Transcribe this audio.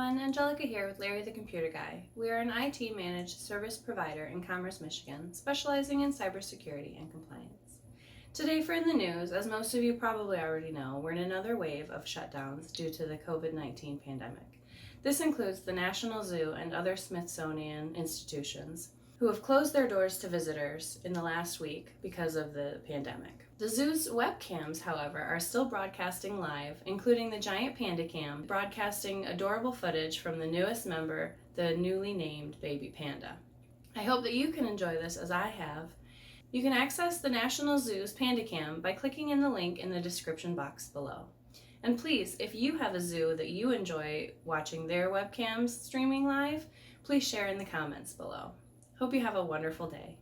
everyone, Angelica here with Larry the Computer Guy. We are an IT managed service provider in Commerce, Michigan, specializing in cybersecurity and compliance. Today for In the News, as most of you probably already know, we're in another wave of shutdowns due to the COVID-19 pandemic. This includes the National Zoo and other Smithsonian institutions who have closed their doors to visitors in the last week because of the pandemic. The zoo's webcams, however, are still broadcasting live, including the giant panda cam, broadcasting adorable footage from the newest member, the newly named baby panda. I hope that you can enjoy this as I have. You can access the National Zoo's panda cam by clicking in the link in the description box below. And please, if you have a zoo that you enjoy watching their webcams streaming live, please share in the comments below. Hope you have a wonderful day.